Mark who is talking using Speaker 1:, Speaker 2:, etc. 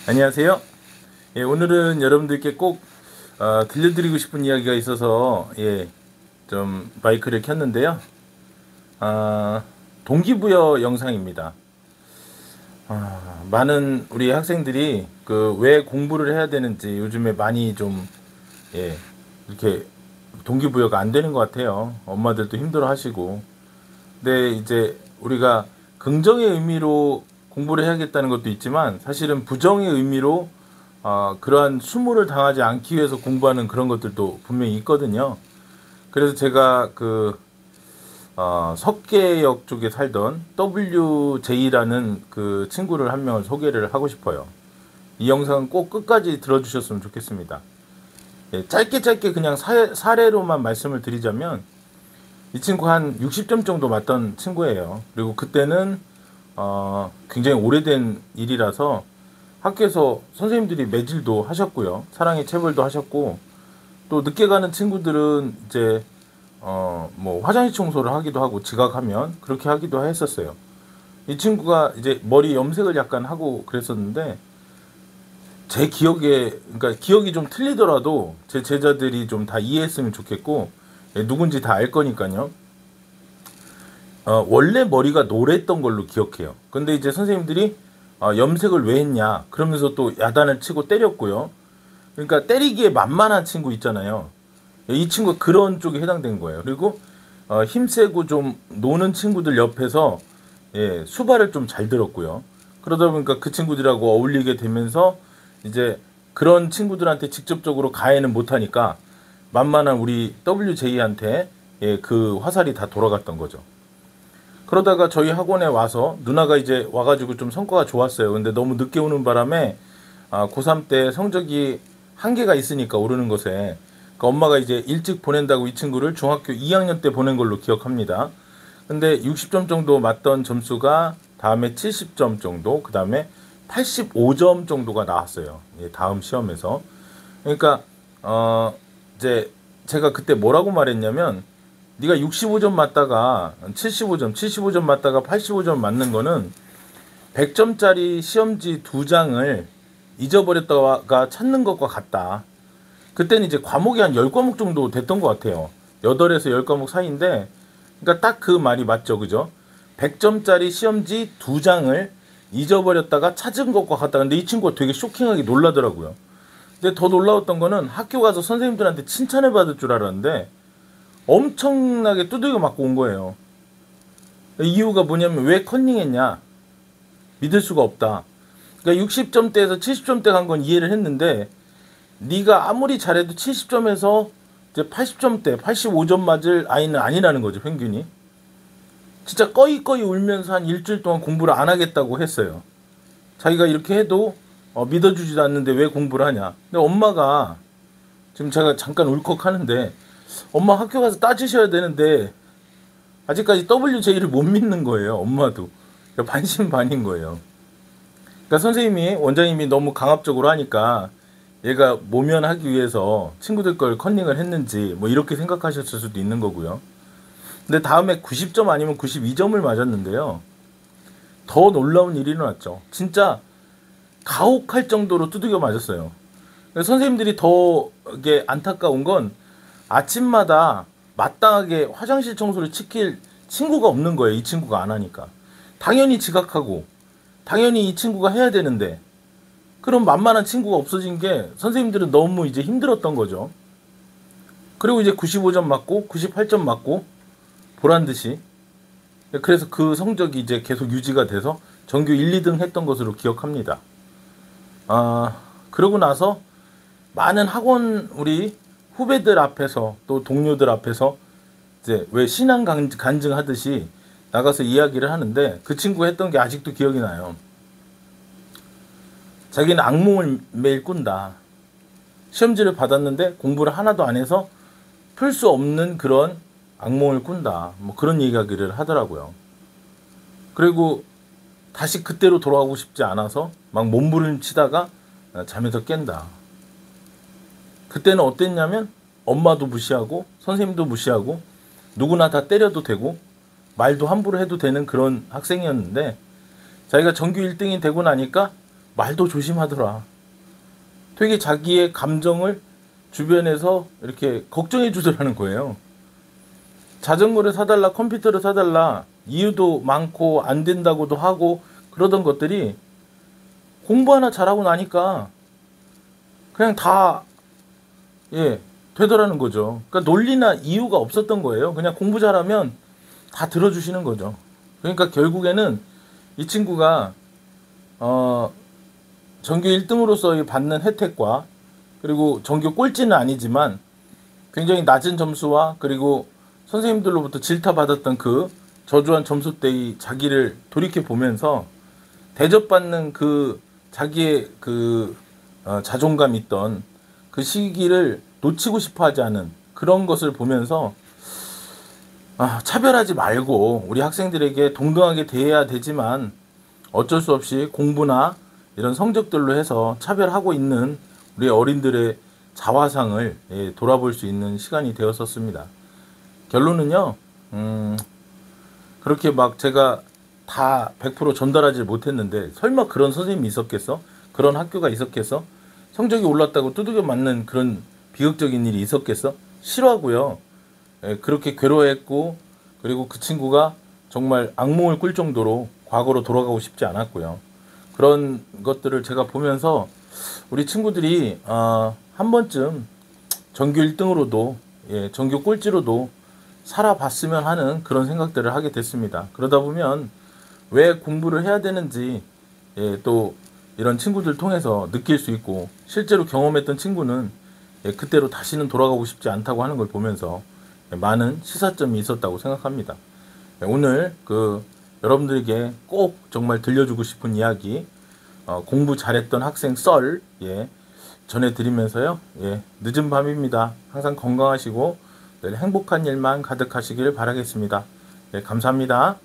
Speaker 1: 안녕하세요. 예, 오늘은 여러분들께 꼭 들려드리고 싶은 이야기가 있어서 좀 마이크를 켰는데요. 아, 동기부여 영상입니다. 많은 우리 학생들이 그 왜 공부를 해야 되는지 요즘에 많이 좀 예, 이렇게 동기부여가 안 되는 것 같아요. 엄마들도 힘들어 하시고. 근데 이제 우리가 긍정의 의미로 공부를 해야겠다는 것도 있지만 사실은 부정의 의미로 그러한 수모를 당하지 않기 위해서 공부하는 그런 것들도 분명히 있거든요. 그래서 제가 석계역 쪽에 살던 WJ라는 그 친구를 한 명을 소개를 하고 싶어요. 이 영상은 꼭 끝까지 들어주셨으면 좋겠습니다. 예, 짧게 그냥 사례로만 말씀을 드리자면 이 친구 한 60점 정도 맞던 친구예요. 그리고 그때는 굉장히 오래된 일이라서 학교에서 선생님들이 매질도 하셨고요. 사랑의 체벌도 하셨고, 또 늦게 가는 친구들은 이제 뭐 화장실 청소를 하기도 하고 지각하면 그렇게 하기도 했었어요. 이 친구가 이제 머리 염색을 약간 하고 그랬었는데 제 기억에, 그러니까 기억이 좀 틀리더라도 제 제자들이 좀 다 이해했으면 좋겠고, 누군지 다 알 거니까요. 원래 머리가 노랬던 걸로 기억해요. 근데 이제 선생님들이 염색을 왜 했냐 그러면서 또 야단을 치고 때렸고요. 그러니까 때리기에 만만한 친구 있잖아요. 이 친구가 그런 쪽에 해당된 거예요. 그리고 힘세고 좀 노는 친구들 옆에서 수발을 좀 잘 들었고요. 그러다 보니까 그 친구들하고 어울리게 되면서 이제 그런 친구들한테 직접적으로 가해는 못하니까 만만한 우리 WJ한테 그 화살이 다 돌아갔던 거죠. 그러다가 저희 학원에 와서 누나가 이제 와가지고 좀 성과가 좋았어요. 근데 너무 늦게 오는 바람에 고3 때 성적이 한계가 있으니까 오르는 것에 그러니까 엄마가 이제 일찍 보낸다고 이 친구를 중학교 2학년 때 보낸 걸로 기억합니다. 근데 60점 정도 맞던 점수가 다음에 70점 정도, 그 다음에 85점 정도가 나왔어요. 다음 시험에서. 그러니까 이제 제가 그때 뭐라고 말했냐면 네가 65점 맞다가 75점 맞다가 85점 맞는 거는 100점짜리 시험지 2장을 잊어버렸다가 찾는 것과 같다. 그때는 이제 과목이 한 10과목 정도 됐던 것 같아요. 8에서 10과목 사이인데, 그러니까 딱 그 말이 맞죠. 그죠? 100점짜리 시험지 2장을 잊어버렸다가 찾은 것과 같다. 근데 이 친구가 되게 쇼킹하게 놀라더라고요. 근데 더 놀라웠던 거는 학교 가서 선생님들한테 칭찬을 받을 줄 알았는데 엄청나게 두들겨 맞고 온 거예요. 이유가 뭐냐면 왜 컨닝했냐? 믿을 수가 없다. 그러니까 60점대에서 70점대 간 건 이해를 했는데 네가 아무리 잘해도 70점에서 이제 80점대, 85점 맞을 아이는 아니라는 거죠, 평균이. 진짜 꺼이꺼이 울면서 한 일주일 동안 공부를 안 하겠다고 했어요. 자기가 이렇게 해도 믿어주지도 않는데 왜 공부를 하냐. 근데 엄마가 지금 제가 잠깐 울컥하는데 엄마 학교 가서 따지셔야 되는데 아직까지 WJ를 못 믿는 거예요. 엄마도. 그러니까 반신반인 거예요. 그러니까 선생님이 원장님이 너무 강압적으로 하니까 얘가 모면하기 위해서 친구들 걸 컨닝을 했는지 뭐 이렇게 생각하셨을 수도 있는 거고요. 근데 다음에 90점 아니면 92점을 맞았는데요. 더 놀라운 일이 일어났죠. 진짜 가혹할 정도로 두들겨 맞았어요. 선생님들이 더 이게 안타까운 건 아침마다 마땅하게 화장실 청소를 시킬 친구가 없는 거예요. 이 친구가 안 하니까. 당연히 지각하고 당연히 이 친구가 해야 되는데 그런 만만한 친구가 없어진 게 선생님들은 너무 이제 힘들었던 거죠. 그리고 이제 95점 맞고 98점 맞고 보란 듯이 그래서 그 성적이 이제 계속 유지가 돼서 전교 1, 2등 했던 것으로 기억합니다. 그러고 나서 많은 학원 우리 후배들 앞에서 또 동료들 앞에서 이제 왜 신앙 간증하듯이 나가서 이야기를 하는데 그 친구가 했던 게 아직도 기억이 나요. 자기는 악몽을 매일 꾼다. 시험지를 받았는데 공부를 하나도 안 해서 풀 수 없는 그런 악몽을 꾼다. 뭐 그런 이야기를 하더라고요. 그리고 다시 그때로 돌아가고 싶지 않아서 막 몸부림치다가 잠에서 깬다. 그때는 어땠냐면 엄마도 무시하고 선생님도 무시하고 누구나 다 때려도 되고 말도 함부로 해도 되는 그런 학생이었는데 자기가 전교 1등이 되고 나니까 말도 조심하더라. 되게 자기의 감정을 주변에서 이렇게 걱정해 주더라는 거예요. 자전거를 사달라, 컴퓨터를 사달라, 이유도 많고 안 된다고도 하고 그러던 것들이 공부 하나 잘하고 나니까 그냥 다 되더라는 거죠. 그러니까 논리나 이유가 없었던 거예요. 그냥 공부 잘하면 다 들어주시는 거죠. 그러니까 결국에는 이 친구가 전교 1등으로서 받는 혜택과 그리고 전교 꼴찌는 아니지만 굉장히 낮은 점수와 그리고 선생님들로부터 질타받았던 그 저조한 점수 때의 자기를 돌이켜 보면서 대접받는 그 자기의 그 자존감 있던 그 시기를 놓치고 싶어 하지 않은 그런 것을 보면서 차별하지 말고 우리 학생들에게 동등하게 대해야 되지만 어쩔 수 없이 공부나 이런 성적들로 해서 차별하고 있는 우리 어린들의 자화상을 돌아볼 수 있는 시간이 되었었습니다. 결론은요, 그렇게 막 제가 다 100% 전달하지 못했는데 설마 그런 선생님이 있었겠어? 그런 학교가 있었겠어? 성적이 올랐다고 두들겨 맞는 그런 비극적인 일이 있었겠어? 싫어하고요. 그렇게 괴로워했고 그리고 그 친구가 정말 악몽을 꿀 정도로 과거로 돌아가고 싶지 않았고요. 그런 것들을 제가 보면서 우리 친구들이 한 번쯤 전교 1등으로도 전교 꼴찌로도 살아봤으면 하는 그런 생각들을 하게 됐습니다. 그러다 보면 왜 공부를 해야 되는지 또 이런 친구들 통해서 느낄 수 있고 실제로 경험했던 친구는 그때로 다시는 돌아가고 싶지 않다고 하는 걸 보면서 많은 시사점이 있었다고 생각합니다. 오늘 여러분들에게 꼭 정말 들려주고 싶은 이야기 공부 잘했던 학생 썰 전해드리면서요. 늦은 밤입니다. 항상 건강하시고 늘 행복한 일만 가득하시길 바라겠습니다. 감사합니다.